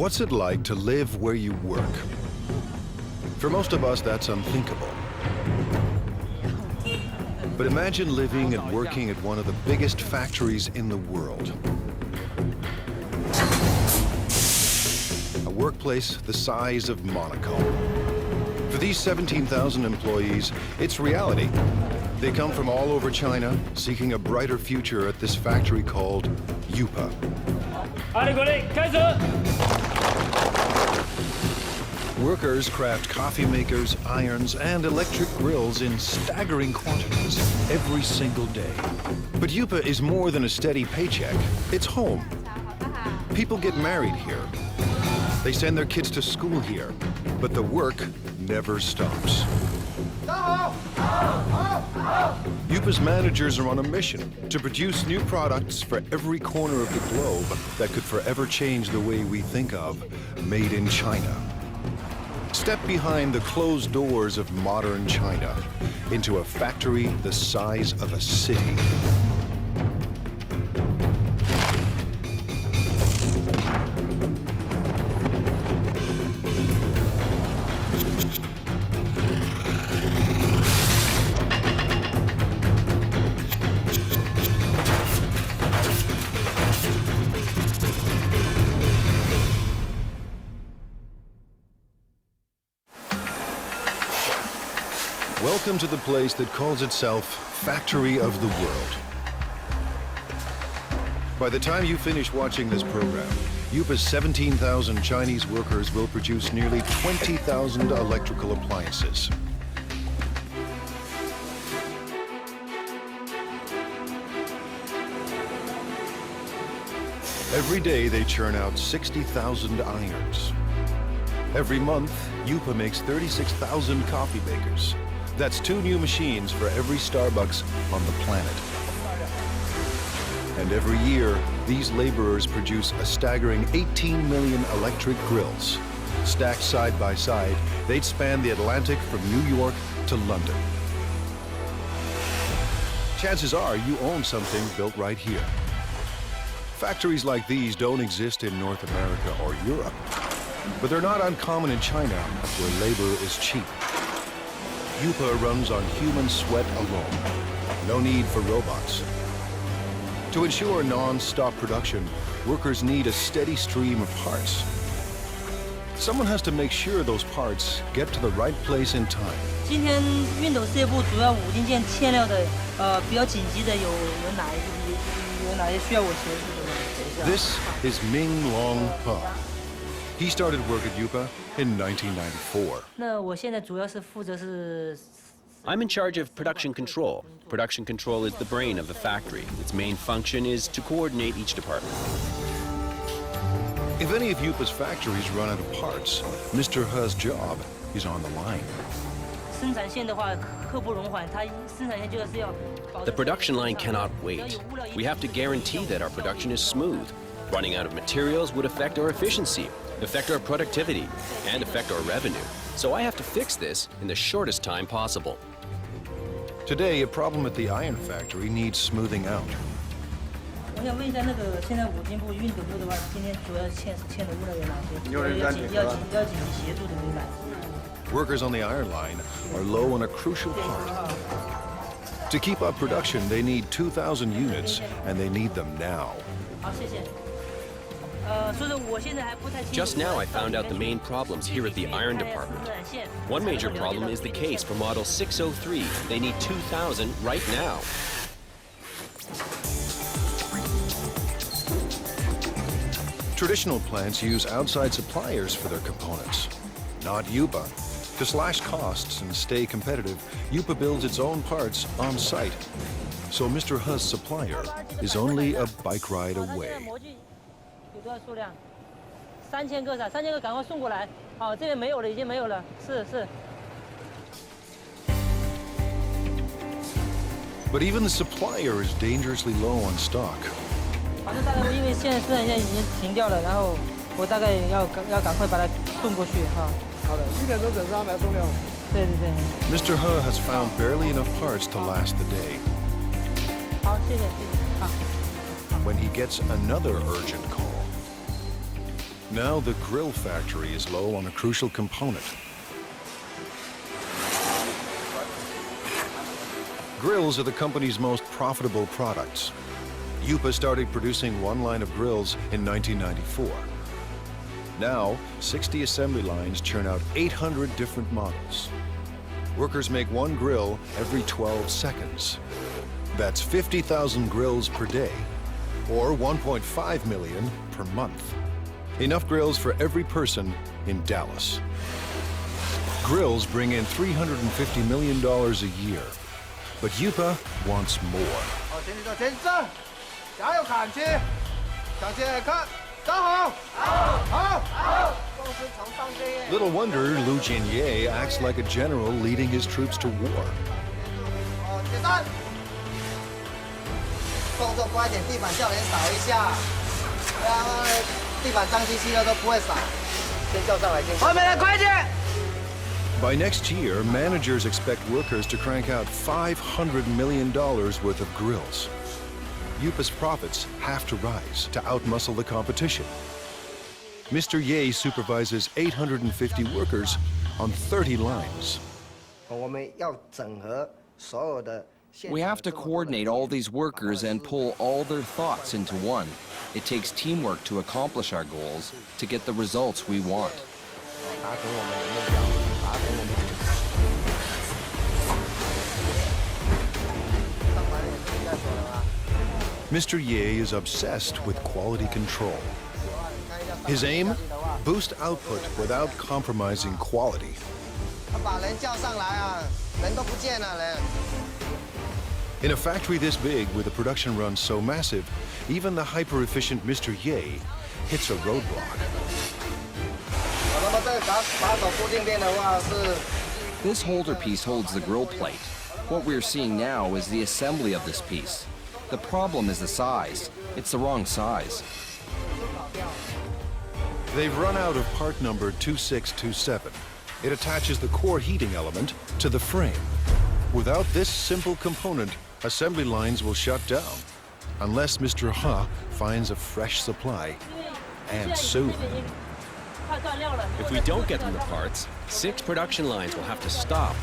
What's it like to live where you work? For most of us, that's unthinkable. But imagine living and working at one of the biggest factories in the world. A workplace the size of Monaco. For these 17,000 employees, it's reality. They come from all over China, seeking a brighter future at this factory called UPA. Workers craft coffee makers, irons, and electric grills in staggering quantities every single day. But UPA is more than a steady paycheck. It's home. People get married here. They send their kids to school here. But the work never stops. UPA's managers are on a mission to produce new products for every corner of the globe that could forever change the way we think of made in China. Step behind the closed doors of modern China into a factory the size of a city. Welcome to the place that calls itself Factory of the World. By the time you finish watching this program, UPA's 17,000 Chinese workers will produce nearly 20,000 electrical appliances. Every day they churn out 60,000 irons. Every month, UPA makes 36,000 coffee makers. That's 2 new machines for every Starbucks on the planet. And every year, these laborers produce a staggering 18 million electric grills. Stacked side by side, they'd span the Atlantic from New York to London. Chances are you own something built right here. Factories like these don't exist in North America or Europe, but they're not uncommon in China, where labor is cheap. UPA runs on human sweat alone. No need for robots. To ensure non-stop production, workers need a steady stream of parts. Someone has to make sure those parts get to the right place in time. 今天熨斗事业部主要5金件欠料的，比较紧急的有哪些需要我协助的吗？ This is Ming Long Pa. He started work at UPA in 1994. 那我现在主要是负责是。 I'm in charge of production control. Production control is the brain of the factory. Its main function is to coordinate each department. If any of UPA's factories run out of parts, Mr. He's job is on the line. 生产线的话，刻不容缓，它生产线就是要。 The production line cannot wait. We have to guarantee that our production is smooth. Running out of materials would affect our efficiency, affect our productivity, and affect our revenue. So I have to fix this in the shortest time possible. Today, a problem at the iron factory needs smoothing out. 我想问一下，那个现在5金部、熨斗部的话，今天主要欠的物料有哪些？要紧急协助的有哪些？ Workers on the iron line are low on a crucial part. To keep up production, they need 2,000 units, and they need them now. 好，谢谢。 Just now I found out the main problems here at the iron department. One major problem is the case for model 603. They need 2,000 right now. Traditional plants use outside suppliers for their components, not UPA. To slash costs and stay competitive, UPA builds its own parts on site. So Mr. He's supplier is only a bike ride away. 多少数量？3000个，3000个，赶快送过来。好，这边没有了，已经没有了。是。 But even the supplier is dangerously low on stock. 反正大概因为现在生产线已经停掉了，然后我大概要赶快把它送过去哈。好的，1点钟整上来送料。对。Mr. He has found barely enough parts to last the day. 好，谢谢。好。 When he gets another urgent call. Now the grill factory is low on a crucial component. Grills are the company's most profitable products. Yupa started producing one line of grills in 1994. Now, 60 assembly lines churn out 800 different models. Workers make one grill every 12 seconds. That's 50,000 grills per day, or 1.5 million per month. Enough grills for every person in Dallas. Grills bring in $350 million a year, but Yupa wants more. Little wonder Lu Jinye acts like a general leading his troops to war. By next year, managers expect workers to crank out $500 million worth of grills. Yupa's profits have to rise to outmuscle the competition. Mr. Ye supervises 850 workers on 30 lines. We have to coordinate all these workers and pull all their thoughts into one. It takes teamwork to accomplish our goals, to get the results we want. Mr. Ye is obsessed with quality control. His aim? Boost output without compromising quality. In a factory this big, with a production run so massive, even the hyper-efficient Mr. Ye hits a roadblock. This holder piece holds the grill plate. What we're seeing now is the assembly of this piece. The problem is the size. It's the wrong size. They've run out of part number 2627. It attaches the core heating element to the frame. Without this simple component, assembly lines will shut down, unless Mr. Ha finds a fresh supply, and soon. If we don't get them the parts, 6 production lines will have to stop.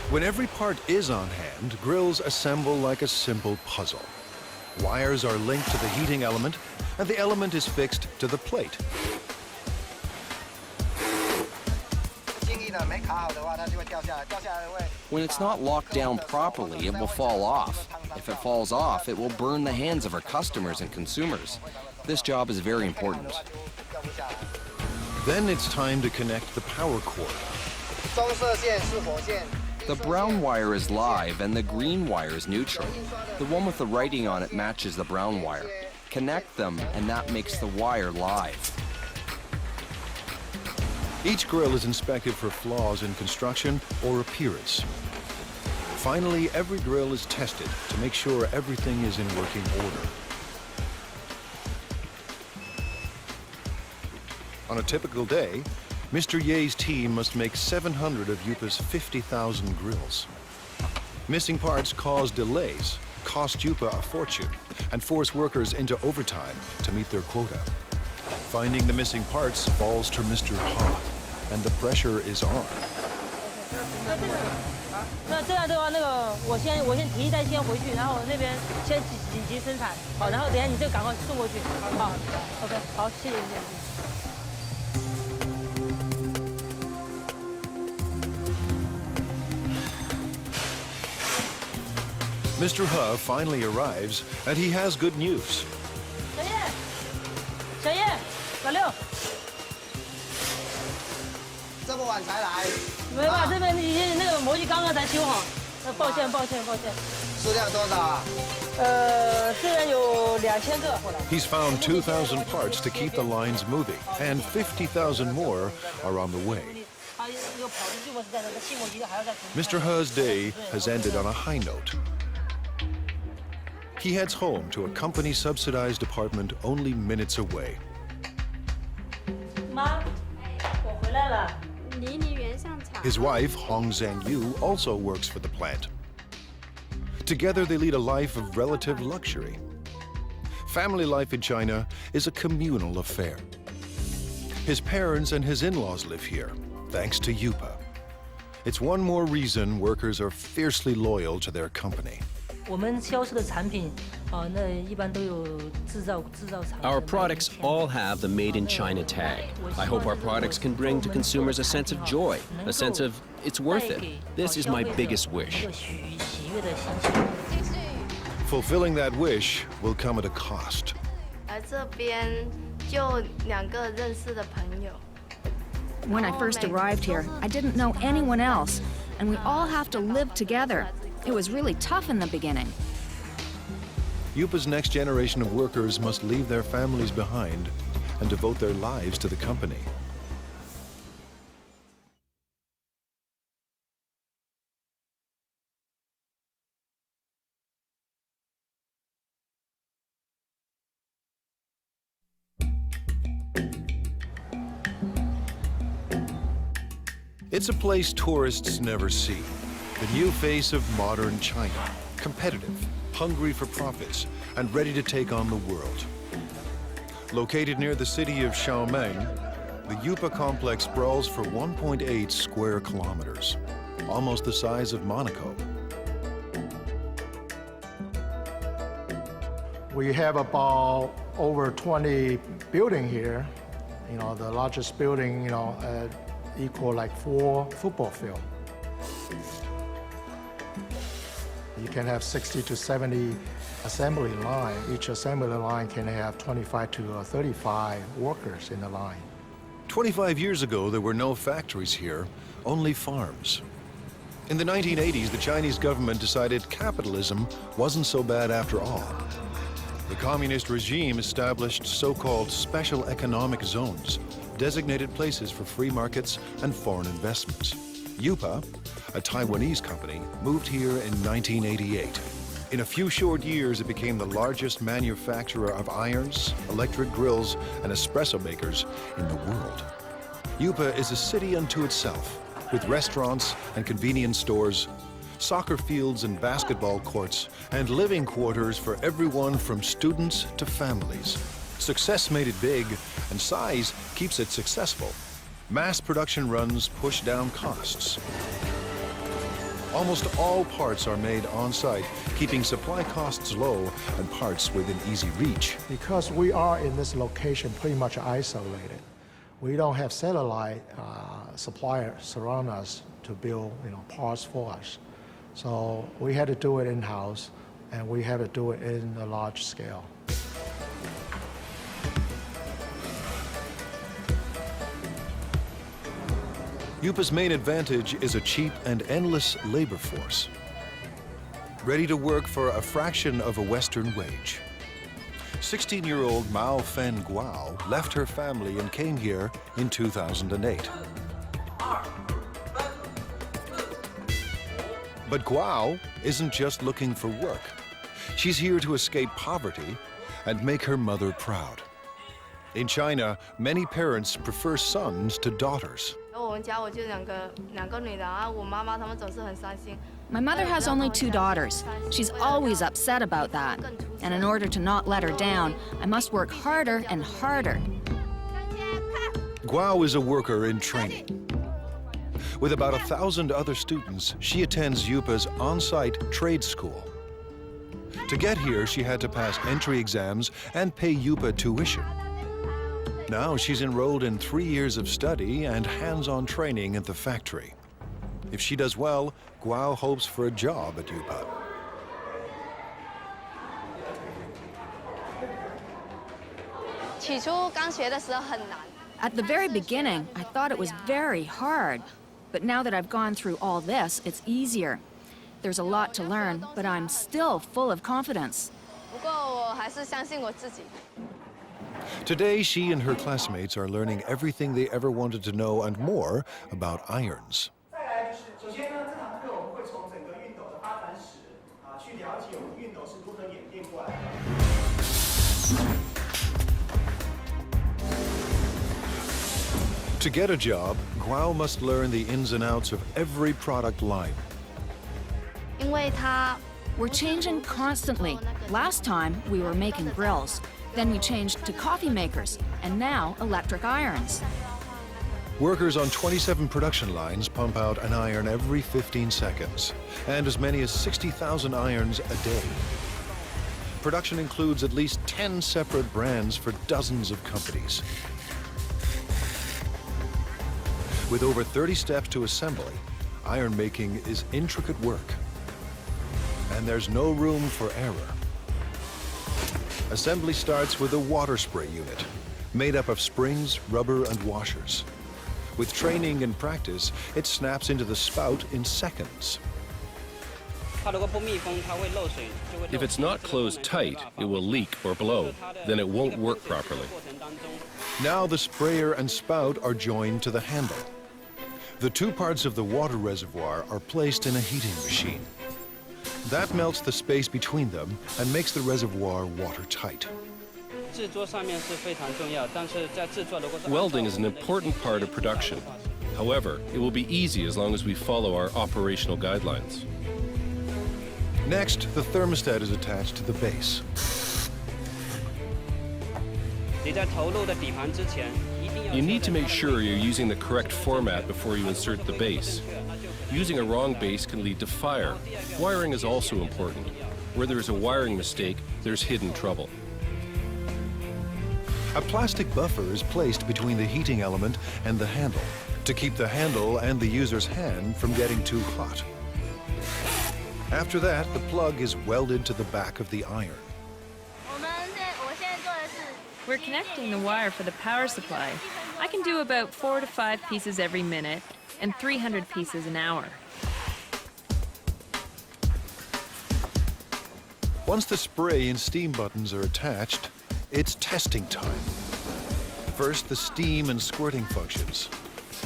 When every part is on hand, grills assemble like a simple puzzle. Wires are linked to the heating element, and the element is fixed to the plate. When it's not locked down properly, it will fall off. If it falls off, it will burn the hands of our customers and consumers. This job is very important. Then it's time to connect the power cord. The brown wire is live and the green wire is neutral. The one with the writing on it matches the brown wire. Connect them and that makes the wire live. Each grill is inspected for flaws in construction or appearance. Finally, every grill is tested to make sure everything is in working order. On a typical day, Mr. Ye's team must make 700 of Yupa's 50,000 grills. Missing parts cause delays, cost Yupa a fortune, and force workers into overtime to meet their quota. Finding the missing parts falls to Mr. Ha, and the pressure is on. 那这样的话，我先提一袋先回去，然后那边先紧急生产，好，然后等一下你就赶快送过去，好 ，OK， 好，谢谢。 Mr. Ha finally arrives, and he has good news. 小叶，老六，这么晚才来？没吧？这边已经那个模具刚刚才修好，抱歉。数量多少啊？这边有2000个。 He's found 2,000 parts to keep the lines moving, and 50,000 more are on the way. Mr. Ha's day has ended on a high note. He heads home to a company-subsidized apartment only minutes away. 妈，我回来了。 His wife, Hong Zhangyu, also works for the plant. Together, they lead a life of relative luxury. Family life in China is a communal affair. His parents and his in-laws live here, thanks to Yupa. It's one more reason workers are fiercely loyal to their company. 我们销售的产品，那一般都有制造厂。Our products all have the Made in China tag. I hope our products can bring to consumers a sense of joy, a sense of it's worth it. This is my biggest wish. Fulfilling that wish will come at a cost. 而这边就2个认识的朋友。 When I first arrived here, I didn't know anyone else, and we all have to live together. It was really tough in the beginning. Yupa's next generation of workers must leave their families behind and devote their lives to the company. It's a place tourists never see. The new face of modern China, competitive, hungry for profits, and ready to take on the world. Located near the city of Xiaomeng, the Yupa complex sprawls for 1.8 square kilometers, almost the size of Monaco. We have about over 20 buildings here. You know, the largest building, equal like 4 football fields. You can have 60 to 70 assembly line. Each assembly line can have 25 to 35 workers in the line. 25 years ago, there were no factories here, only farms. In the 1980s, the Chinese government decided capitalism wasn't so bad after all. The communist regime established so-called special economic zones, designated places for free markets and foreign investments. Yupa, a Taiwanese company, moved here in 1988. In a few short years, it became the largest manufacturer of irons, electric grills, and espresso makers in the world. Yupa is a city unto itself, with restaurants and convenience stores, soccer fields and basketball courts, and living quarters for everyone from students to families. Success made it big, and size keeps it successful. Mass production runs push down costs. Almost all parts are made on-site, keeping supply costs low and parts within easy reach. Because we are in this location pretty much isolated, we don't have satellite suppliers surround us to build parts for us. So we had to do it in-house, and we had to do it in a large scale. Yupa's main advantage is a cheap and endless labor force, ready to work for a fraction of a Western wage. 16-year-old Mao Fen Guo left her family and came here in 2008. But Guo isn't just looking for work. She's here to escape poverty and make her mother proud. In China, many parents prefer sons to daughters. My mother has only 2 daughters. She's always upset about that. And in order to not let her down, I must work harder and harder. Guo is a worker in training. With about 1,000 other students, she attends Yupa's on-site trade school. To get here, she had to pass entry exams and pay Yupa tuition. Now she's enrolled in 3 years of study and hands-on training at the factory. If she does well, Guo hopes for a job at Yupa. At the very beginning, I thought it was very hard. But now that I've gone through all this, it's easier. There's a lot to learn, but I'm still full of confidence. Today, she and her classmates are learning everything they ever wanted to know and more about irons. To get a job, Guo must learn the ins and outs of every product line. We're changing constantly. Last time, we were making grills. Then we changed to coffee makers, and now electric irons. Workers on 27 production lines pump out an iron every 15 seconds, and as many as 60,000 irons a day. Production includes at least 10 separate brands for dozens of companies. With over 30 steps to assembly, iron making is intricate work. And there's no room for error. Assembly starts with a water spray unit, made up of springs, rubber, and washers. With training and practice, it snaps into the spout in seconds. If it's not closed tight, it will leak or blow. Then it won't work properly. Now the sprayer and spout are joined to the handle. The two parts of the water reservoir are placed in a heating machine. That melts the space between them and makes the reservoir watertight. Welding is an important part of production. However, it will be easy as long as we follow our operational guidelines. Next, the thermostat is attached to the base. You need to make sure you're using the correct format before you insert the base. Using a wrong base can lead to fire. Wiring is also important. Where there is a wiring mistake, there's hidden trouble. A plastic buffer is placed between the heating element and the handle to keep the handle and the user's hand from getting too hot. After that, the plug is welded to the back of the iron. We're connecting the wire for the power supply. I can do about 4 to 5 pieces every minute and 300 pieces an hour. Once the spray and steam buttons are attached, it's testing time. First, the steam and squirting functions.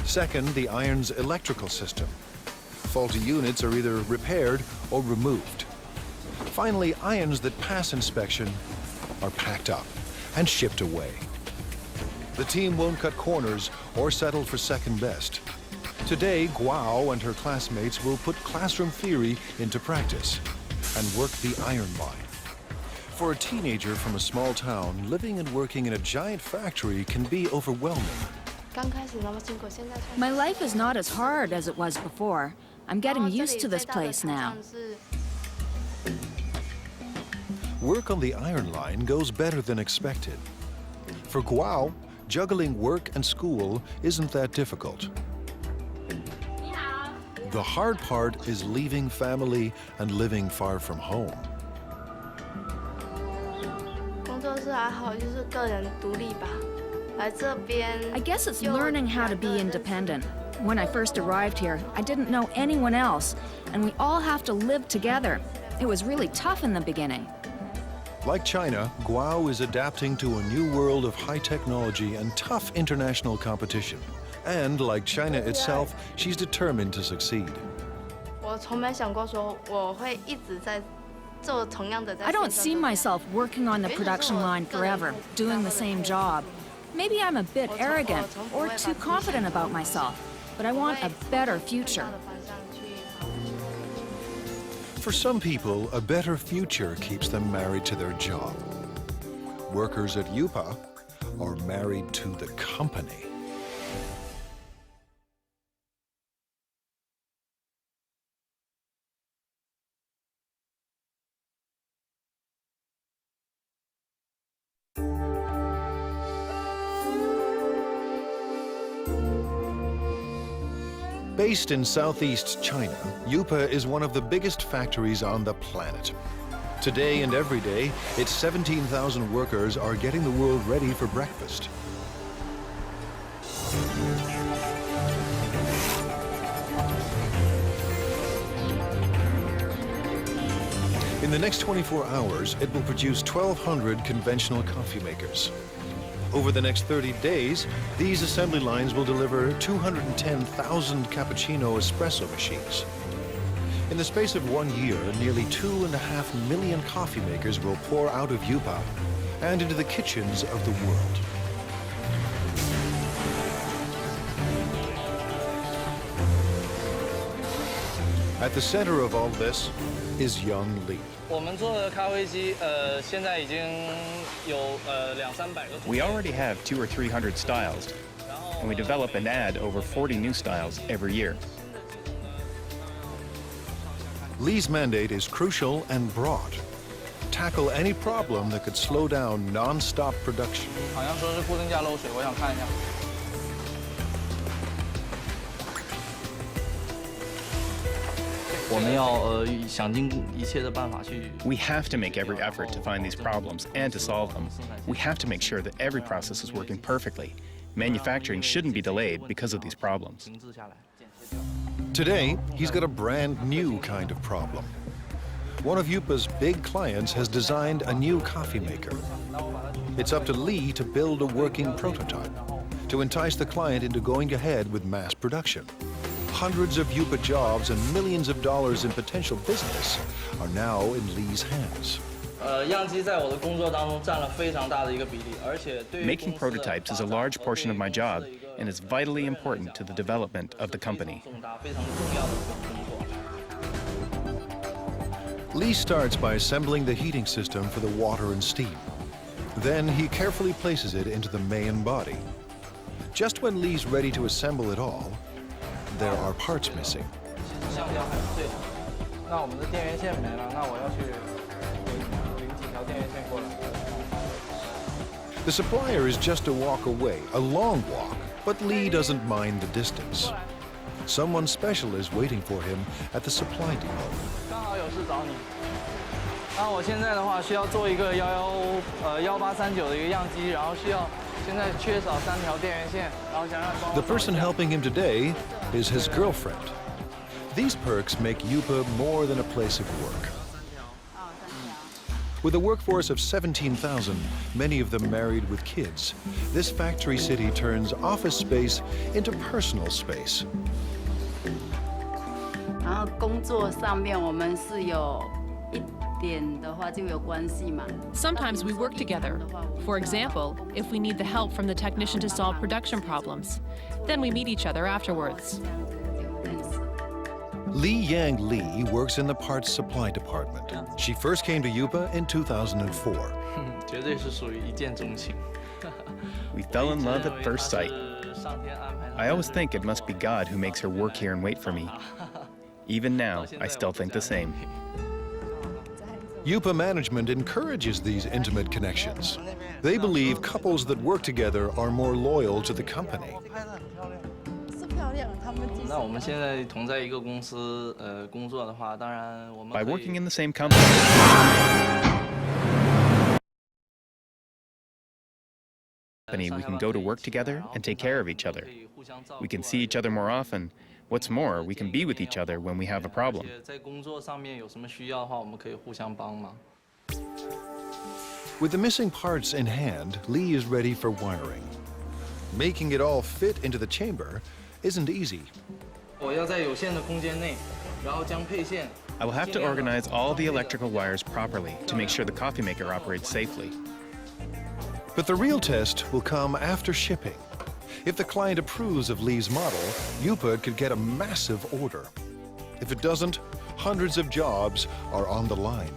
Second, the iron's electrical system. Faulty units are either repaired or removed. Finally, irons that pass inspection are packed up and shipped away. The team won't cut corners or settle for second best. Today, Guo and her classmates will put classroom theory into practice and work the iron line. For a teenager from a small town, living and working in a giant factory can be overwhelming. My life is not as hard as it was before. I'm getting used to this place now. Work on the iron line goes better than expected. For Guo, juggling work and school isn't that difficult. The hard part is leaving family and living far from home. I guess it's learning how to be independent. When I first arrived here, I didn't know anyone else, and we all have to live together. It was really tough in the beginning. Like China, Guo is adapting to a new world of high technology and tough international competition. And like China itself, she's determined to succeed. I don't see myself working on the production line forever, doing the same job. Maybe I'm a bit arrogant or too confident about myself, but I want a better future. For some people, a better future keeps them married to their job. Workers at UPA are married to the company. Based in southeast China, UPA is one of the biggest factories on the planet. Today and every day, its 17,000 workers are getting the world ready for breakfast. In the next 24 hours, it will produce 1,200 conventional coffee makers. Over the next 30 days, these assembly lines will deliver 210,000 cappuccino espresso machines. In the space of 1 year, nearly 2.5 million coffee makers will pour out of UPA and into the kitchens of the world. At the center of all this is young Lee. We already have 200 or 300 styles, and we develop and add over 40 new styles every year. Lee's mandate is crucial and broad. Tackle any problem that could slow down non-stop production. We have to make every effort to find these problems and to solve them. We have to make sure that every process is working perfectly. Manufacturing shouldn't be delayed because of these problems. Today, he's got a brand new kind of problem. One of Yupa's big clients has designed a new coffee maker. It's up to Lee to build a working prototype to entice the client into going ahead with mass production. Hundreds of Yupa jobs and millions of dollars in potential business are now in Lee's hands. Making prototypes is a large portion of my job and is vitally important to the development of the company. Lee starts by assembling the heating system for the water and steam. Then he carefully places it into the main body. Just when Lee's ready to assemble it all, there are parts missing. The supplier is just a walk away, a long walk, but Lee doesn't mind the distance. Someone special is waiting for him at the supply depot. The person helping him today is his girlfriend. These perks make Yupa more than a place of work. With a workforce of 17,000, many of them married with kids, this factory city turns office space into personal space. Sometimes we work together. For example, if we need the help from the technician to solve production problems, then we meet each other afterwards. Li Yang Li works in the parts supply department. She first came to Yupa in 2004. We fell in love at first sight. I always think it must be God who makes her work here and wait for me. Even now, I still think the same. Yupa management encourages these intimate connections. They believe couples that work together are more loyal to the company. By working in the same company, we can go to work together and take care of each other. We can see each other more often. What's more, we can be with each other when we have a problem. With the missing parts in hand, Lee is ready for wiring. Making it all fit into the chamber isn't easy. I will have to organize all the electrical wires properly to make sure the coffee maker operates safely. But the real test will come after shipping. If the client approves of Lee's model, Yupa could get a massive order. If it doesn't, hundreds of jobs are on the line.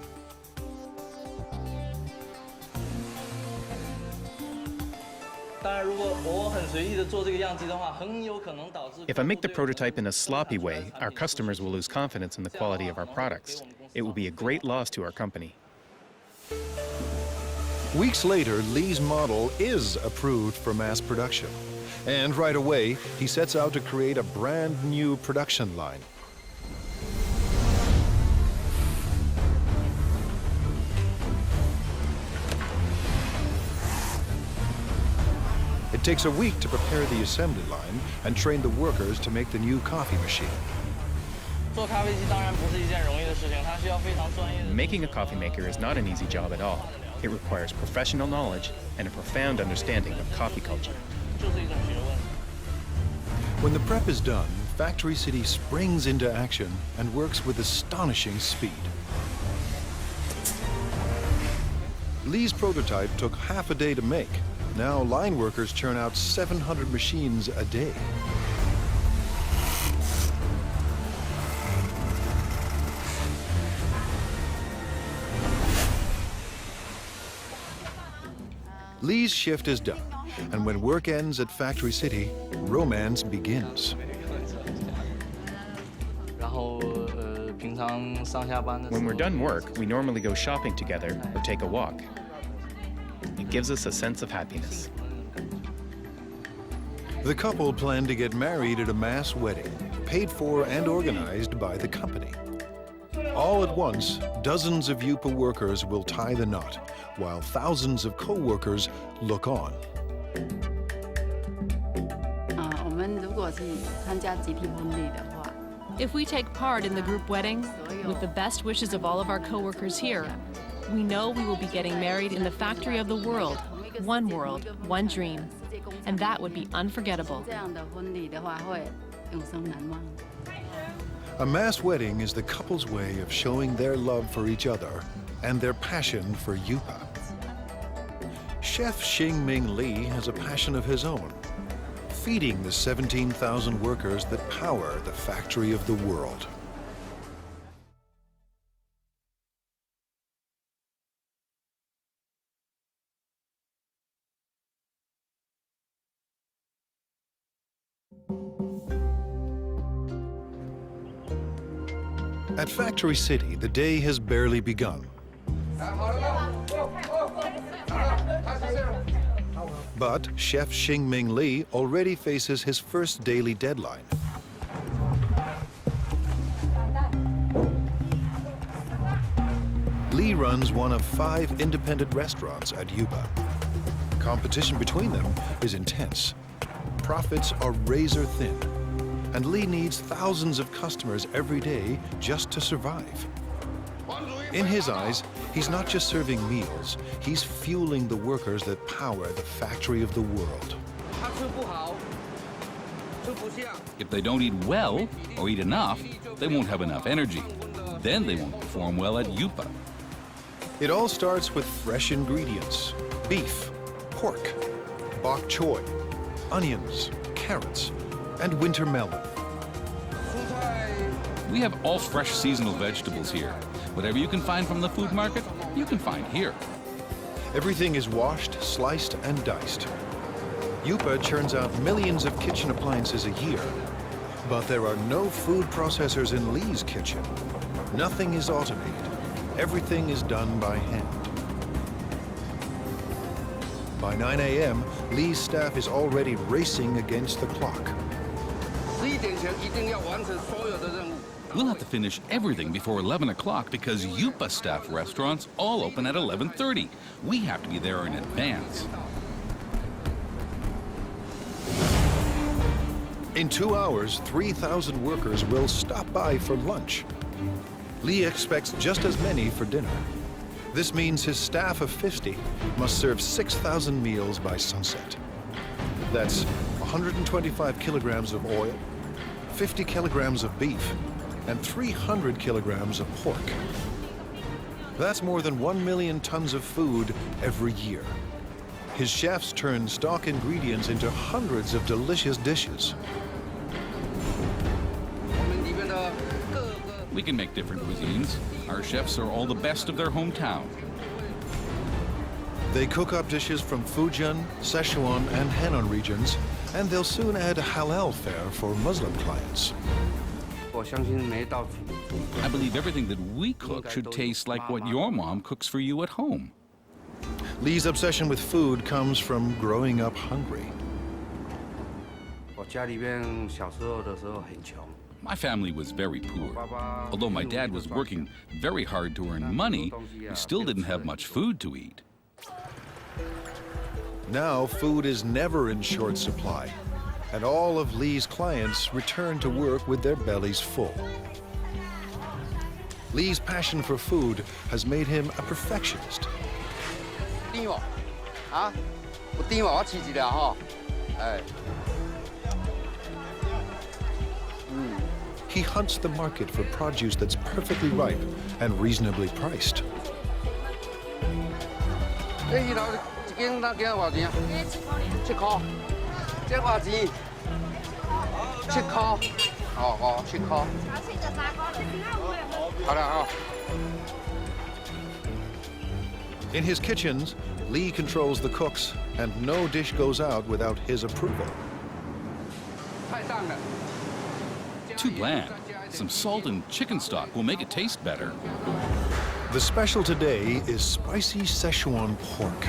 If I make the prototype in a sloppy way, our customers will lose confidence in the quality of our products. It will be a great loss to our company. Weeks later, Lee's model is approved for mass production. And right away, he sets out to create a brand new production line. It takes a week to prepare the assembly line and train the workers to make the new coffee machine. Making a coffee maker is not an easy job at all. It requires professional knowledge and a profound understanding of coffee culture. When the prep is done, Factory City springs into action and works with astonishing speed. Lee's prototype took half a day to make. Now line workers churn out 700 machines a day. Lee's shift is done, and when work ends at Factory City, romance begins. When we're done work, we normally go shopping together or take a walk. It gives us a sense of happiness. The couple plan to get married at a mass wedding, paid for and organized by the company. All at once, dozens of Yupa workers will tie the knot, while thousands of co-workers look on. If we take part in the group wedding, with the best wishes of all of our co-workers here, we know we will be getting married in the factory of the world, one dream. And that would be unforgettable. A mass wedding is the couple's way of showing their love for each other and their passion for Yupa. Chef Xingming Li has a passion of his own, feeding the 17,000 workers that power the factory of the world. At Factory City, the day has barely begun. But Chef Xingming Li already faces his first daily deadline. Li runs one of 5 independent restaurants at Yupa. Competition between them is intense. Profits are razor thin, and Li needs thousands of customers every day just to survive. In his eyes, he's not just serving meals, he's fueling the workers that power the factory of the world. If they don't eat well or eat enough, they won't have enough energy. Then they won't perform well at Yupa. It all starts with fresh ingredients: beef, pork, bok choy, onions, carrots, and winter melon. We have all fresh seasonal vegetables here. Whatever you can find from the food market, you can find here. Everything is washed, sliced, and diced. Yupa churns out millions of kitchen appliances a year, but there are no food processors in Li's kitchen. Nothing is automated. Everything is done by hand. By 9 a.m., Li's staff is already racing against the clock. We'll have to finish everything before 11 o'clock because Yupa staff restaurants all open at 11:30. We have to be there in advance. In 2 hours, 3,000 workers will stop by for lunch. Li expects just as many for dinner. This means his staff of 50 must serve 6,000 meals by sunset. That's 125 kilograms of oil, 50 kilograms of beef, and 300 kilograms of pork. That's more than 1 million tons of food every year. His chefs turn stock ingredients into hundreds of delicious dishes. We can make different cuisines. Our chefs are all the best of their hometown. They cook up dishes from Fujian, Sichuan, and Henan regions, and they'll soon add a halal fare for Muslim clients. I believe everything that we cook should taste like what your mom cooks for you at home. Li's obsession with food comes from growing up hungry. My family was very poor. Although my dad was working very hard to earn money, we still didn't have much food to eat. Now food is never in short supply, and all of Li's clients return to work with their bellies full. Li's passion for food has made him a perfectionist. He hunts the market for produce that's perfectly ripe and reasonably priced. In his kitchens, Li controls the cooks, and no dish goes out without his approval. Too bland. Some salt and chicken stock will make it taste better. The special today is spicy Szechuan pork.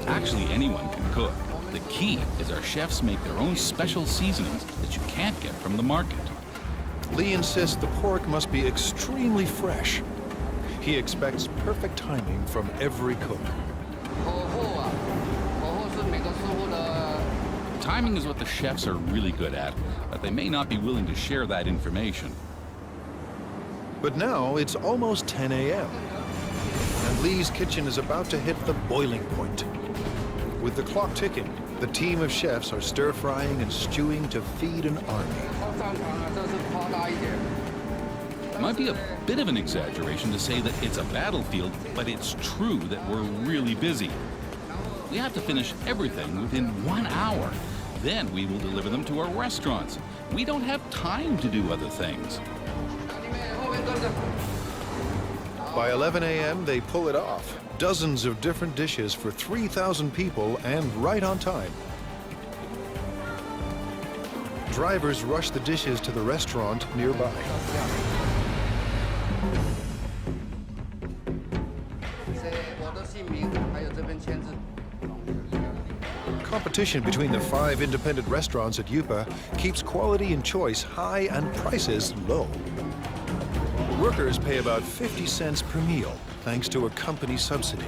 Actually, anyone can cook. The key is our chefs make their own special seasonings that you can't get from the market. Li insists the pork must be extremely fresh. He expects perfect timing from every cook. Timing is what the chefs are really good at, but they may not be willing to share that information. But now it's almost 10 a.m. and Li's kitchen is about to hit the boiling point. With the clock ticking, the team of chefs are stir-frying and stewing to feed an army. It might be a bit of an exaggeration to say that it's a battlefield, but it's true that we're really busy. We have to finish everything within 1 hour. Then we will deliver them to our restaurants. We don't have time to do other things. By 11 a.m., they pull it off. Dozens of different dishes for 3,000 people and right on time. Drivers rush the dishes to the restaurant nearby. Competition between the 5 independent restaurants at Yupa keeps quality and choice high and prices low. Workers pay about 50 cents per meal, thanks to a company subsidy.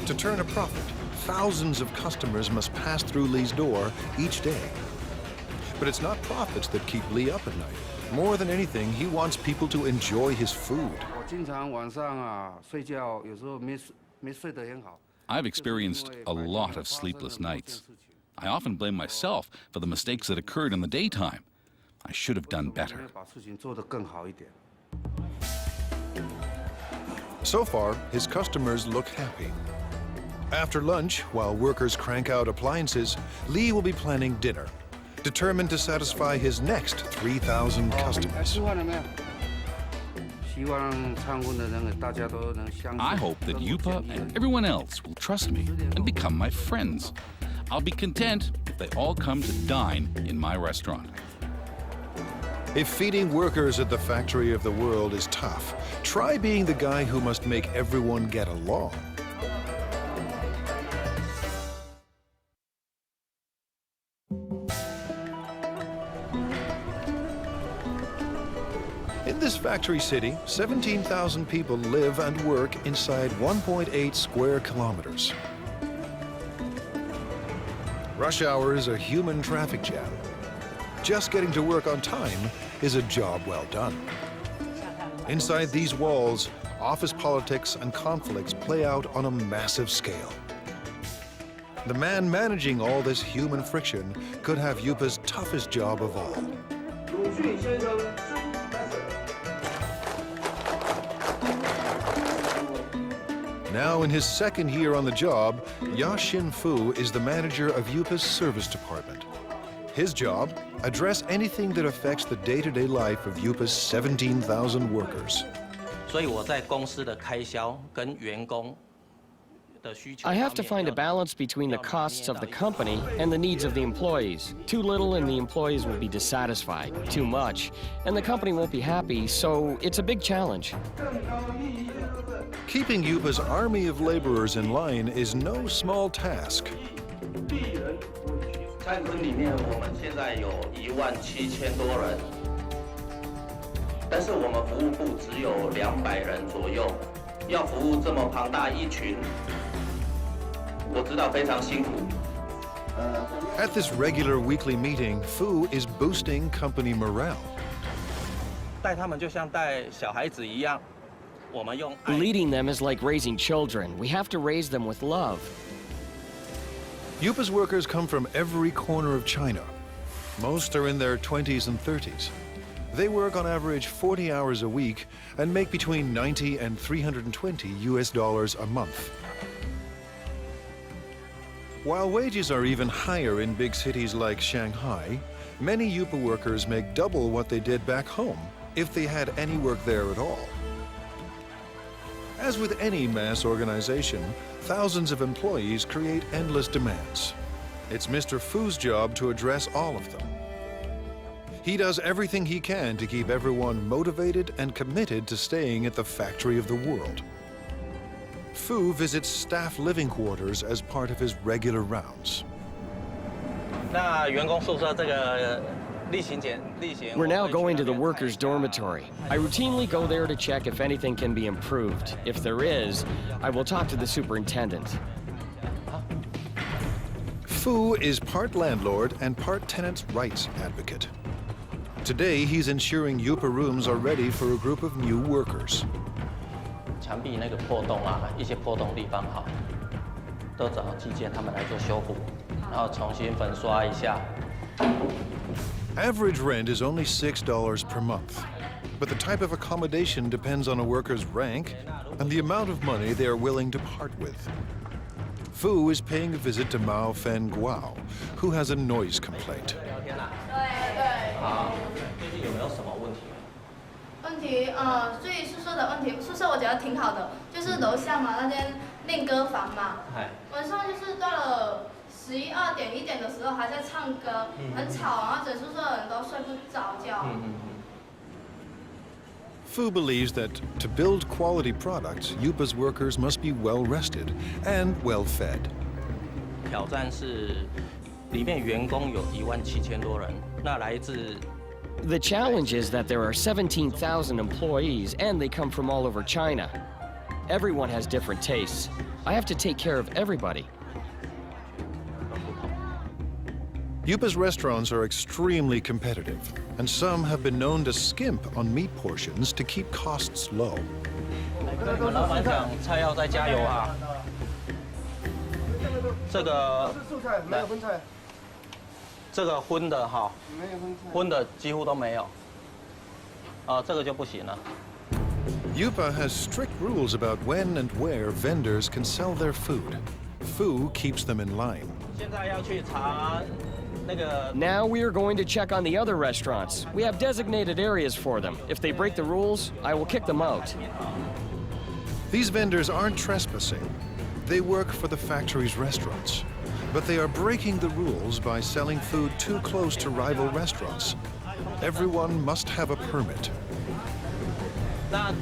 To turn a profit, thousands of customers must pass through Li's door each day. But it's not profits that keep Li up at night. More than anything, he wants people to enjoy his food. I've experienced a lot of sleepless nights. I often blame myself for the mistakes that occurred in the daytime. I should have done better. So far, his customers look happy. After lunch, while workers crank out appliances, Li will be planning dinner, determined to satisfy his next 3,000 customers. I hope that Yupa and everyone else will trust me and become my friends. I'll be content if they all come to dine in my restaurant. If feeding workers at the factory of the world is tough, try being the guy who must make everyone get along. In this factory city, 17,000 people live and work inside 1.8 square kilometers. Rush hour is a human traffic jam. Just getting to work on time is a job well done. Inside these walls, office politics and conflicts play out on a massive scale. The man managing all this human friction could have Yupa's toughest job of all. Now in his second year on the job, Ya Xin-fu is the manager of Yupa's service department. His job, address anything that affects the day-to-day life of Yupa's 17,000 workers. I have to find a balance between the costs of the company and the needs of the employees. Too little and the employees will be dissatisfied. Too much and the company won't be happy, so it's a big challenge. Keeping Yupa's army of laborers in line is no small task. At this regular weekly meeting, Fu is boosting company morale. Leading them is like raising children. We have to raise them with love. Yupa's workers come from every corner of China. Most are in their 20s and 30s. They work on average 40 hours a week and make between $90 and $320 a month. While wages are even higher in big cities like Shanghai, many Yupa workers make double what they did back home if they had any work there at all. As with any mass organization, thousands of employees create endless demands. It's Mr. Fu's job to address all of them. He does everything he can to keep everyone motivated and committed to staying at the factory of the world. Fu visits staff living quarters as part of his regular rounds. We're now going to the workers' dormitory. I routinely go there to check if anything can be improved. If there is, I will talk to the superintendent. Fu is part landlord and part tenants' rights advocate. Today, he's ensuring Yupa rooms are ready for a group of new workers. Average rent is only $6 per month, but the type of accommodation depends on a worker's rank and the amount of money they are willing to part with. Fu is paying a visit to Mao Fen Guao, who has a noise complaint. 所以宿舍的问题，宿舍我觉得挺好的，就是楼下嘛那间练歌房嘛，晚上就是到了11、2点、1点的时候还在唱歌，很吵，然后整宿舍的人都睡不着觉。Fu believes that to build quality products, Yupa's workers must be well rested and well fed. 挑战是里面员工有17000多人，那来自 The challenge is that there are 17,000 employees and they come from all over China. Everyone has different tastes. I have to take care of everybody. Yupa's restaurants are extremely competitive, and some have been known to skimp on meat portions to keep costs low. 老板讲菜要再加油啊！这个没有荤菜，这个荤的哈，没有荤菜，荤的几乎都没有。这个就不行了。Yupa has strict rules about when and where vendors can sell their food. Fu keeps them in line. 现在要去查。 Now we are going to check on the other restaurants. We have designated areas for them. If they break the rules, I will kick them out. These vendors aren't trespassing. They work for the factory's restaurants. But they are breaking the rules by selling food too close to rival restaurants. Everyone must have a permit. 那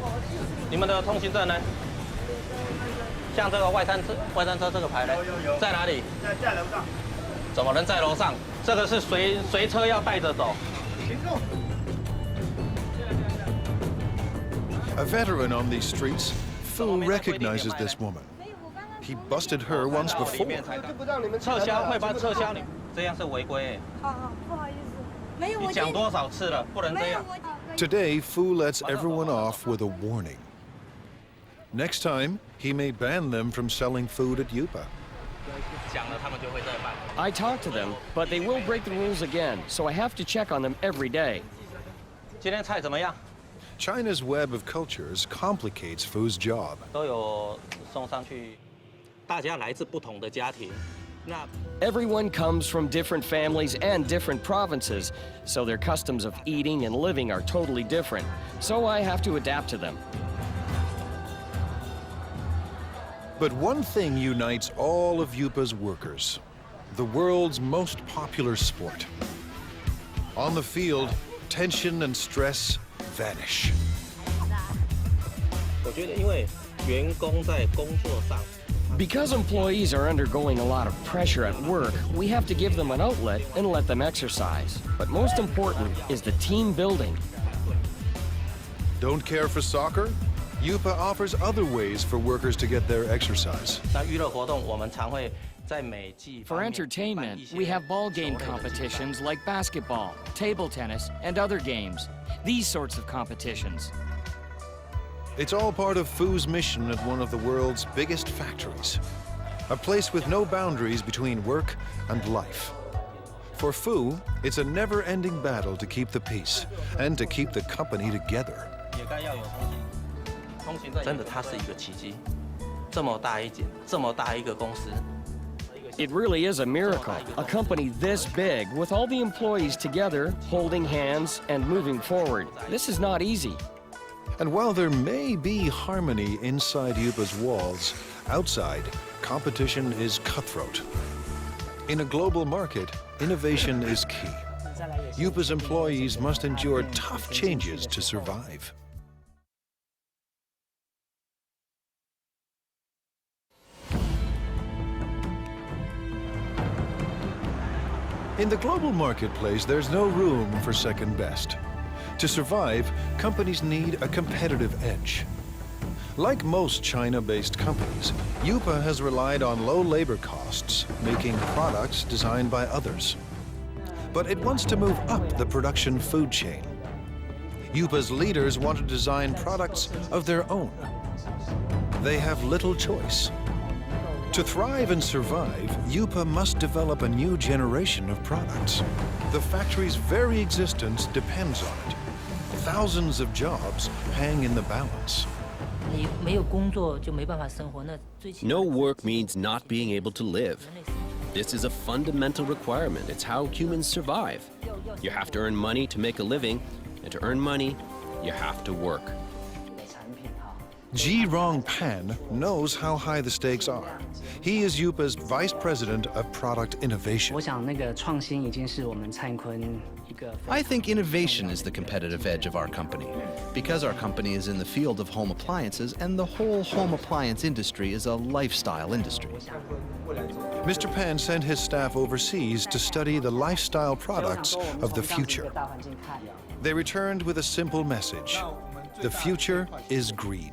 你们的通行证呢？像这个外餐车这个牌呢，在哪里？在楼上。怎么能在楼上？ 这个是随车要带着走。A veteran on these streets, Fu recognizes this woman. He busted her once before. 撤销会帮撤销你，这样是违规。好，不好意思，没有。你讲多少次了，不能这样。Today, Fu lets everyone off with a warning. Next time, he may ban them from selling food at Yupa. I talk to them, but they will break the rules again, so I have to check on them every day. 今天菜怎么样？ China's web of cultures complicates Fu's job. 都有送上去，大家来自不同的家庭。那 Everyone comes from different families and different provinces, so their customs of eating and living are totally different. So I have to adapt to them. But one thing unites all of Yupa's workers: the world's most popular sport. On the field, tension and stress vanish. 我觉得，因为员工在工作上。 Because employees are undergoing a lot of pressure at work, we have to give them an outlet and let them exercise. But most important is the team building. Don't care for soccer? Yupa offers other ways for workers to get their exercise. For entertainment, we have ball game competitions like basketball, table tennis, and other games. These sorts of competitions. It's all part of Fu's mission at one of the world's biggest factories. A place with no boundaries between work and life. For Fu, it's a never-ending battle to keep the peace and to keep the company together. 真的，它是一个奇迹。这么大一个公司。 It really is a miracle. A company this big, with all the employees together, holding hands and moving forward. This is not easy. And while there may be harmony inside Yupa's walls, outside, competition is cutthroat. In a global market, innovation is key. Yupa's employees must endure tough changes to survive. In the global marketplace, there's no room for second best. To survive, companies need a competitive edge. Like most China-based companies, Yupa has relied on low labor costs, making products designed by others. But it wants to move up the production food chain. Yupa's leaders want to design products of their own. They have little choice. To thrive and survive, Yupa must develop a new generation of products. The factory's very existence depends on it. Thousands of jobs hang in the balance. No work means not being able to live. This is a fundamental requirement. It's how humans survive. You have to earn money to make a living, and to earn money, you have to work. Ji-Rong Pan knows how high the stakes are. He is Yupa's Vice President of Product Innovation. I think innovation is the competitive edge of our company, because our company is in the field of home appliances, and the whole home appliance industry is a lifestyle industry. Mr. Pan sent his staff overseas to study the lifestyle products of the future. They returned with a simple message. The future is green.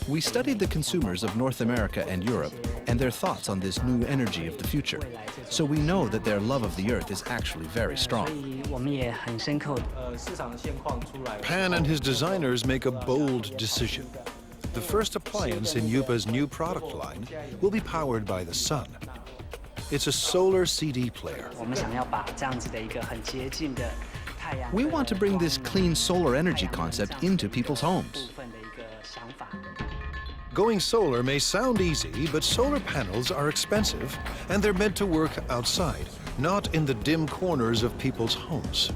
We studied the consumers of North America and Europe and their thoughts on this new energy of the future. So we know that their love of the earth is actually very strong. Pan and his designers make a bold decision. The first appliance in Yupa's new product line will be powered by the sun. It's a solar CD player. We want to bring this clean solar energy concept into people's homes. Going solar may sound easy, but solar panels are expensive, and they're meant to work outside, not in the dim corners of people's homes.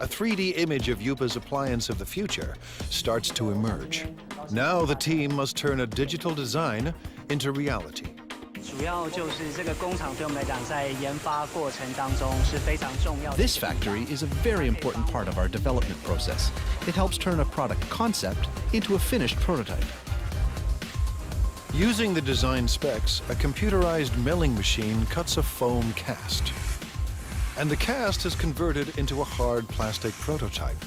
A 3D image of Yupa's appliance of the future starts to emerge. Now the team must turn a digital design into reality. This factory is a very important part of our development process. It helps turn a product concept into a finished prototype. Using the design specs, a computerized milling machine cuts a foam cast. And the cast is converted into a hard plastic prototype.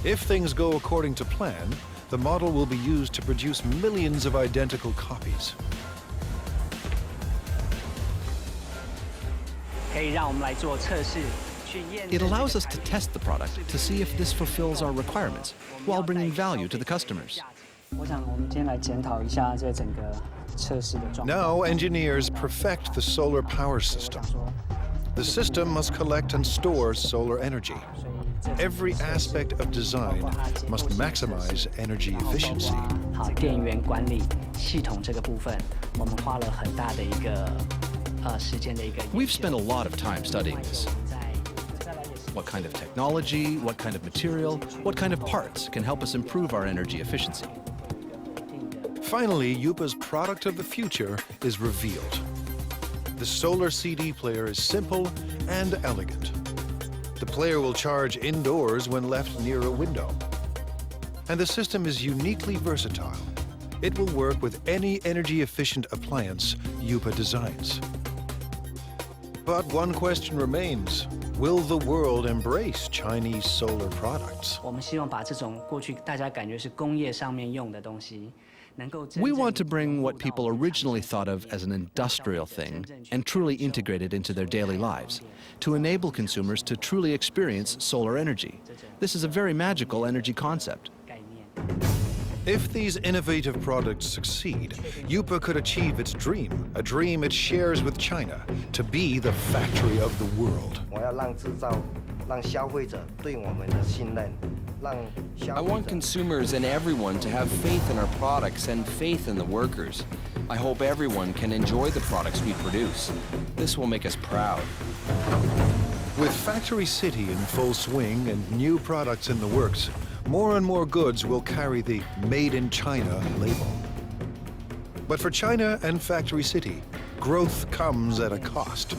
If things go according to plan, the model will be used to produce millions of identical copies. It allows us to test the product to see if this fulfills our requirements while bringing value to the customers. Now engineers perfect the solar power system. The system must collect and store solar energy. Every aspect of design must maximize energy efficiency. We've spent a lot of time studying this. What kind of technology, what kind of material, what kind of parts can help us improve our energy efficiency? Finally, Yupa's product of the future is revealed. The solar CD player is simple and elegant. The player will charge indoors when left near a window. And the system is uniquely versatile. It will work with any energy-efficient appliance Yupa designs. But one question remains. Will the world embrace Chinese solar products? We want to bring what people originally thought of as an industrial thing and truly integrate it into their daily lives, to enable consumers to truly experience solar energy. This is a very magical energy concept. If these innovative products succeed, Yupa could achieve its dream, a dream it shares with China, to be the factory of the world. I want consumers and everyone to have faith in our products and faith in the workers. I hope everyone can enjoy the products we produce. This will make us proud. With Factory City in full swing and new products in the works, more and more goods will carry the Made in China label. But for China and Factory City, growth comes at a cost.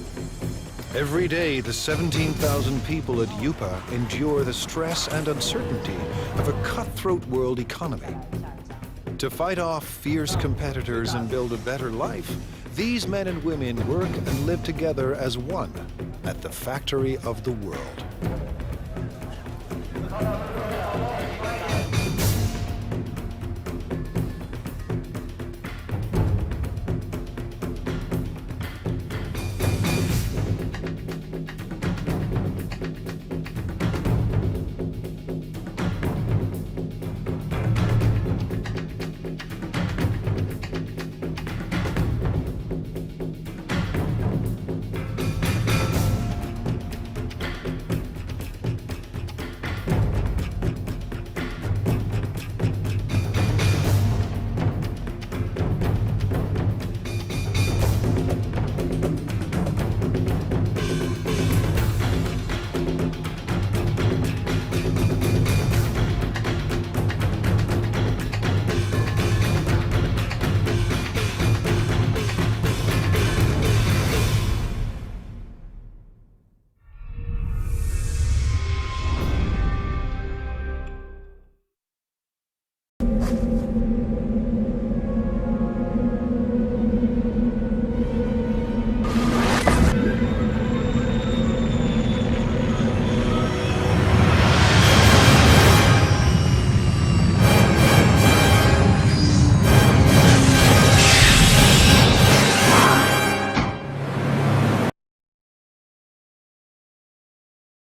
Every day, the 17,000 people at Yupa endure the stress and uncertainty of a cutthroat world economy. To fight off fierce competitors and build a better life, these men and women work and live together as one at the factory of the world.